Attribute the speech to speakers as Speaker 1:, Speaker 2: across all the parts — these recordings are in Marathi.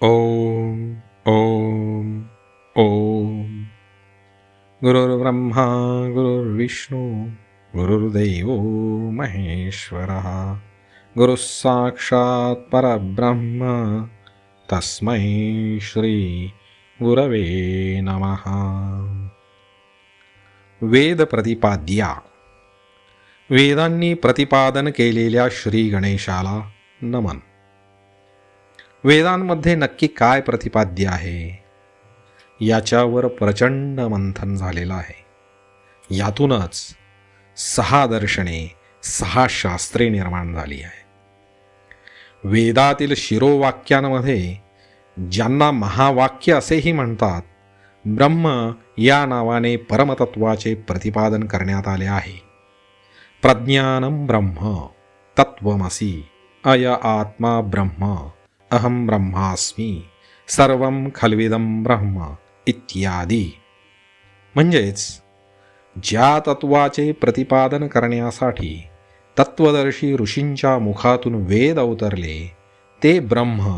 Speaker 1: ओम ओम ओम गुरुर्ब्रह्मा गुरुर्विष्णू गुरुर्देव महेश्वरः गुरुः साक्षात् परब्रह्म तस्मै श्री गुरवे नमः. वेद प्रतिपाद्या. वेदांनी प्रतिपादन केलेल्या श्री गणेशाला नमन. वेदांमध्ये नक्की काय प्रतिपाद्य आहे याच्यावर प्रचंड मंथन झालेलं आहे. यातूनच 6 दर्शने 6 शास्त्रे निर्माण झाली आहे. वेदातील शिरोवाक्यांमध्ये ज्यांना महावाक्य असेही म्हणतात, ब्रह्म या नावाने परमतत्वाचे प्रतिपादन करण्यात आले आहे. प्रज्ञानम ब्रह्म तत्वमसी अय आत्मा ब्रह्म अहम ब्रह्मास्मी सर्वं खल्विदं ब्रह्म इत्यादी. म्हणजेच ज्या तत्वाचे प्रतिपादन करण्यासाठी तत्वदर्शी ऋषींच्या मुखातून वेद अवतरले ते ब्रह्म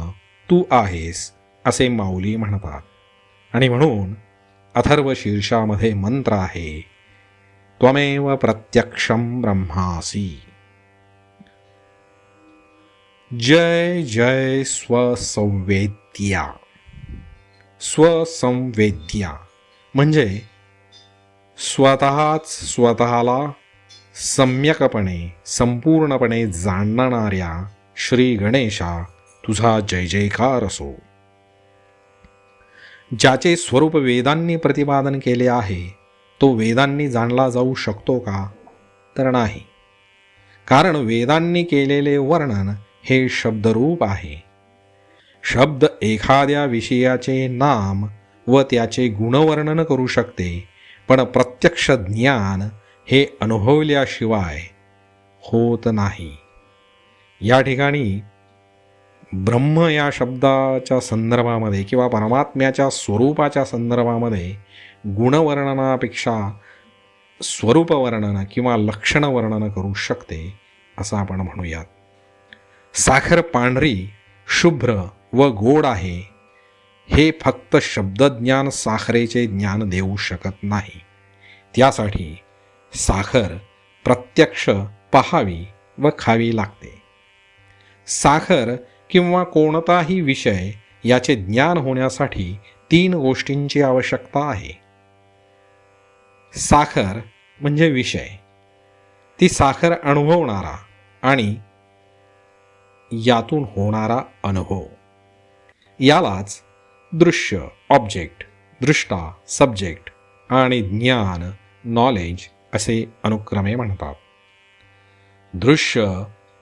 Speaker 1: तू आहेस असे माऊली म्हणतात. आणि म्हणून अथर्व शीर्षामध्ये मंत्र आहे, त्वमेव प्रत्यक्षं ब्रह्मासी. जय जय स्वसंवेद्या. स्वसंवेद्या म्हणजे स्वतःला सम्यकपणे संपूर्णपणे जाणणाऱ्या श्री गणेशा तुझा जय जयकार असो. ज्याचे स्वरूप वेदांनी प्रतिपादन केले आहे तो वेदांनी जाणला जाऊ शकतो का? तर नाही. कारण वेदांनी केलेले वर्णन हे शब्दरूप आहे. शब्द एखाद्या विषयाचे नाम व त्याचे गुणवर्णन करू शकते, पण प्रत्यक्ष ज्ञान हे अनुभवल्याशिवाय होत नाही. या ठिकाणी ब्रह्म या शब्दाच्या संदर्भामध्ये किंवा परमात्म्याच्या स्वरूपाच्या संदर्भामध्ये गुणवर्णनापेक्षा स्वरूपवर्णन किंवा लक्षणवर्णन करू शकते असं आपण म्हणूयात. साखर पांढरी, शुभ्र व गोड आहे हे फक्त शब्दज्ञान साखरेचे ज्ञान देऊ शकत नाही. त्यासाठी साखर प्रत्यक्ष पाहावी व खावी लागते. साखर किंवा कोणताही विषय याचे ज्ञान होण्यासाठी 3 गोष्टींची आवश्यकता आहे. साखर म्हणजे विषय, ती साखर अनुभवणारा आणि यातून होणारा अनुभव, यालाच दृश्य ऑब्जेक्ट, दृष्टा सब्जेक्ट आणि ज्ञान नॉलेज असे अनुक्रमे म्हणतात. दृश्य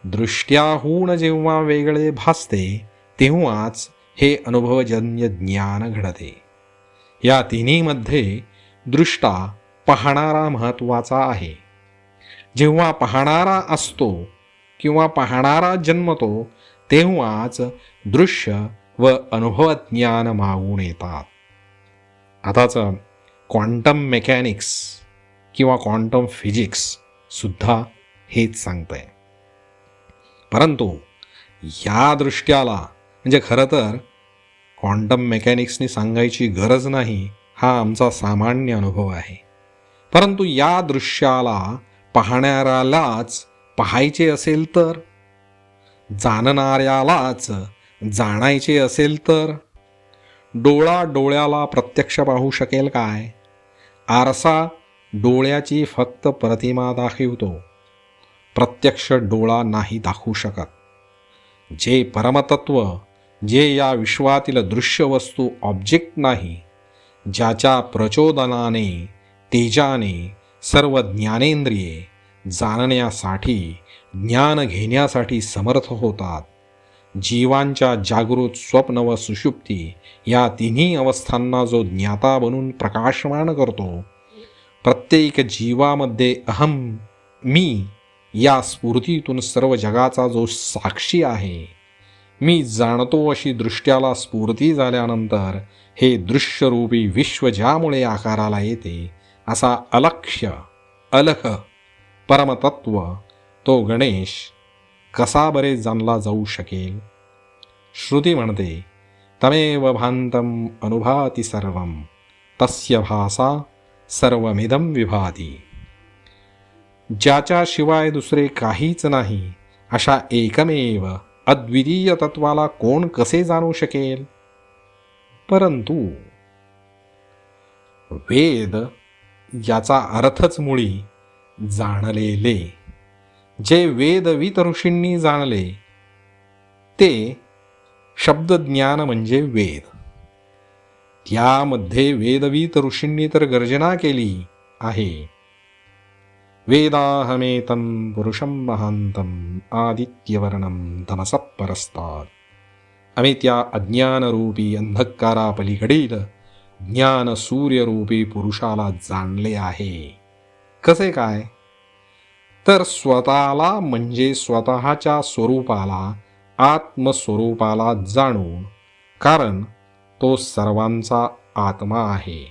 Speaker 1: दृष्ट्याहून जेव्हा वेगळे भासते तेव्हाच हे अनुभवजन्य ज्ञान घडते. या तिन्हीमध्ये दृष्टा पाहणारा महत्त्वाचा आहे. जेव्हा पाहणारा असतो किंवा पाहणारा जन्मतो तेव्हाच दृश्य व अनुभवज्ञान मागून येतात. आताच क्वांटम मेकॅनिक्स किंवा क्वांटम फिजिक्स सुद्धा हेच सांगतंय. परंतु या दृष्ट्याला म्हणजे खरं तर क्वांटम मेकॅनिक्सनी सांगायची गरज नाही, हा आमचा सामान्य अनुभव आहे. परंतु या दृश्याला पाहणाऱ्यालाच पाहायचे असेल तर, जाणणाऱ्यालाच जाणायचे असेल तर, डोळा डोळ्याला प्रत्यक्ष पाहू शकेल काय? आरसा डोळ्याची फक्त प्रतिमा दाखवतो, प्रत्यक्ष डोळा नाही दाखवू शकत. जे परमतत्व, जे या विश्वातील दृश्य वस्तू ऑब्जेक्ट नाही, ज्याच्या प्रचोदनाने तेजाने सर्व ज्ञानेंद्रिये जाणण्यासाठी ज्ञान घेण्यासाठी समर्थ होतात, जीवांच्या जागृत, स्वप्न व सुषुप्ती या तिन्ही अवस्थांना जो ज्ञाता बनून प्रकाशमान करतो, प्रत्येक जीवामध्ये अहम मी या स्फूर्तीतून सर्व जगाचा जो साक्षी आहे, मी जाणतो अशी दृष्ट्याला स्फूर्ती झाल्यानंतर हे दृश्यरूपी विश्व ज्यामुळे आकाराला येते असा अलक्ष्य अलख परमतत्व तो गणेश कसा बरे जाणला जाऊ शकेल? श्रुती म्हणते, तमेव भान्तम् अनुभाति सर्वं तस्य भासा सर्वमिदं विभाती. ज्याच्याशिवाय दुसरे काहीच नाही अशा एकमेव अद्वितीय तत्वाला कोण कसे जाणू शकेल? परंतु वेद याचा अर्थच मुळी जाणलेले. जे वेदवित ऋषींनी जाणले ते शब्दज्ञान म्हणजे वेद. त्यामध्ये वेदवित ऋषींनी तर गर्जना केली आहे, वेदाहमेतं पुरुषं महांतं आदित्यवर्णं तमसः परस्तात्. आम्ही त्या अज्ञानरूपी अंधकारापलीकडील ज्ञान सूर्यरूपी पुरुषाला जाणले आहे. कसे काय? तर स्वतःला म्हणजे स्वतःच्या स्वरूपाला, आत्मस्वरूपाला जाणून, कारण तो सर्वांचा आत्मा आहे.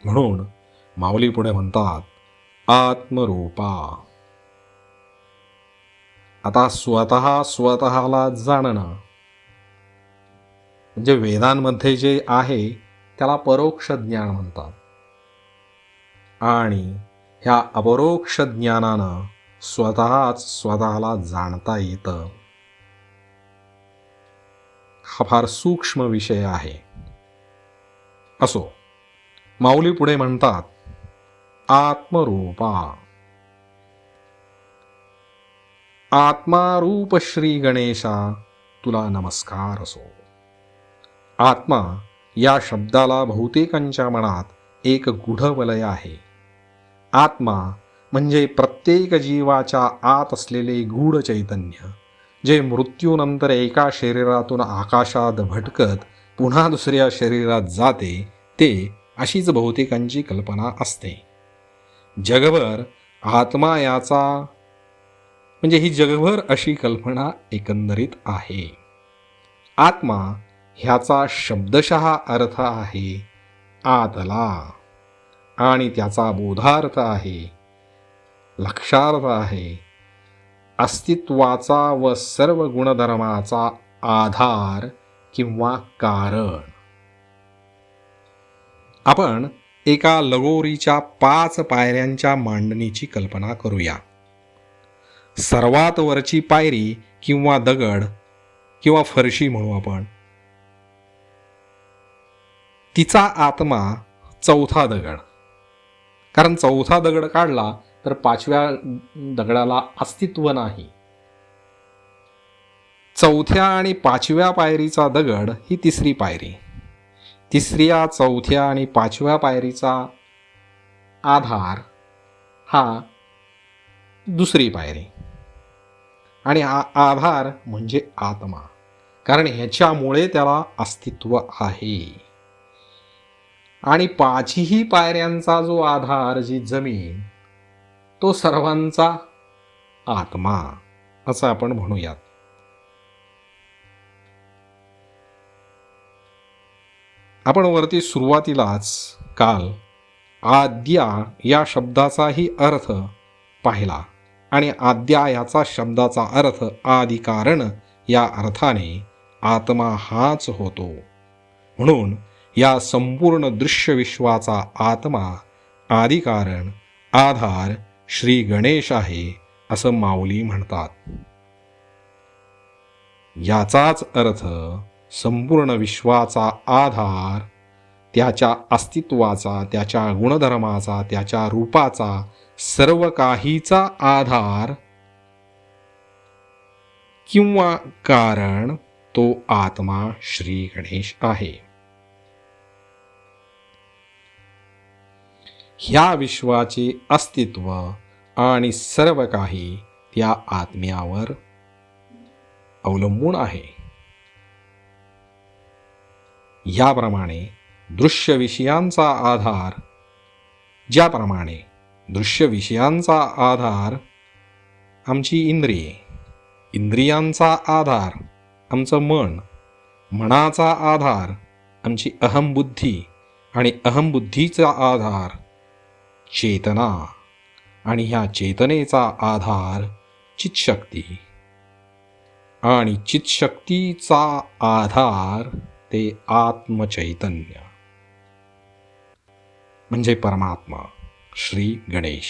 Speaker 1: म्हणून माऊली पुढे म्हणतात आत्मरूपा. आता स्वतःला जाणणं म्हणजे वेदांमध्ये जे आहे त्याला परोक्ष ज्ञान म्हणतात. आणि ह्या अपरोक्ष ज्ञानानं स्वतःला जाणता येतं. हा फार सूक्ष्म विषय आहे. असो, माऊली पुढे म्हणतात आत्मरूपा. आत्मारूप श्री गणेशा तुला नमस्कार असो. आत्मा या शब्दाला बहुतेकांच्या मनात एक गूढ वलय आहे. आत्मा म्हणजे प्रत्येक जीवाच्या आत असलेले गूढ चैतन्य, जे मृत्यूनंतर एका शरीरातून आकाशात भटकत पुन्हा दुसऱ्या शरीरात जाते, ते अशीच बहुतेकांची कल्पना असते. जगभर आत्मा याचा म्हणजे ही जगभर अशी कल्पना एकंदरीत आहे. आत्मा ह्याचा शब्दशः अर्थ आहे आतला, आणि त्याचा बोधार्थ आहे, लक्षार्थ आहे, अस्तित्वाचा व सर्व गुणधर्माचा आधार किंवा कारण. आपण एका लगोरीच्या 5 पायऱ्यांच्या मांडणीची कल्पना करूया. सर्वात वरची पायरी किंवा दगड किंवा फरशी म्हणू आपण, तिचा आत्मा चौथा दगड. कारण चौथा दगड काढला तर 5व्या दगडाला अस्तित्व नाही. चौथ्या आणि 5व्या पायरीचा दगड ही तिसरी पायरी. तिसऱ्या, चौथ्या आणि 5व्या पायरीचा आधार हा दुसरी पायरी. आणि हा आधार म्हणजे आत्मा, कारण ह्याच्यामुळे त्याला अस्तित्व आहे. आणि 5ही पायऱ्यांचा जो आधार, जी जमीन, तो सर्वांचा आत्मा असं आपण म्हणूयात. आपण वरती सुरुवातीलाच काल आद्या या शब्दाचाही अर्थ पाहिला, आणि आद्या याचा शब्दाचा अर्थ आदिकारण या अर्थाने आत्मा हाच होतो. म्हणून या संपूर्ण दृश्य विश्वाचा आत्मा, आदिकारण, आधार श्री गणेश आहे असं माऊली म्हणतात. याचाच अर्थ संपूर्ण विश्वाचा आधार, त्याच्या अस्तित्वाचा, त्याच्या गुणधर्माचा, त्याच्या रूपाचा, सर्व काहीचा आधार किंवा कारण तो आत्मा श्री गणेश आहे. ह्या विश्वाचे अस्तित्व आणि सर्व काही त्या आत्म्यावर अवलंबून आहे. याप्रमाणे दृश्य विषयांचा आधार, ज्याप्रमाणे दृश्य विषयांचा आधार आमची इंद्रिये, इंद्रियांचा आधार आमचं मन, मनाचा आधार आमची अहमबुद्धी, आणि अहमबुद्धीचा आधार चेतना, आणि ह्या चेतनेचा आधार चित्शक्ती, आणि चित्शक्तीचा आधार ते आत्मचैतन्य म्हणजे परमात्मा श्री गणेश,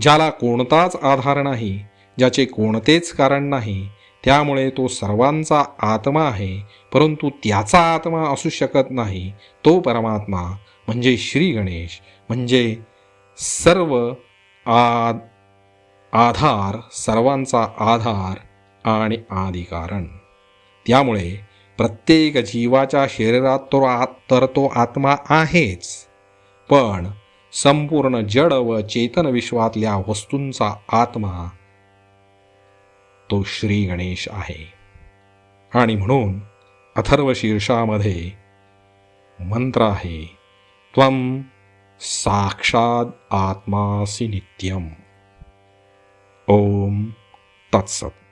Speaker 1: ज्याला कोणताच आधार नाही, ज्याचे कोणतेच कारण नाही, त्यामुळे तो सर्वांचा आत्मा आहे, परंतु त्याचा आत्मा असू शकत नाही, तो परमात्मा म्हणजे श्री गणेश, म्हणजे सर्व आधार, सर्वांचा आधार आणि आदिकारण. त्यामुळे प्रत्येक जीवाच्या शरीरात तर तो आत्मा आहेच, पण संपूर्ण जड व चेतन विश्वातल्या वस्तूंचा आत्मा तो श्री गणेश आहे. आणि म्हणून अथर्वशीर्षामध्ये मंत्र आहे, त्वं साक्षात् आत्मासि नित्यम. ओम तत्सत.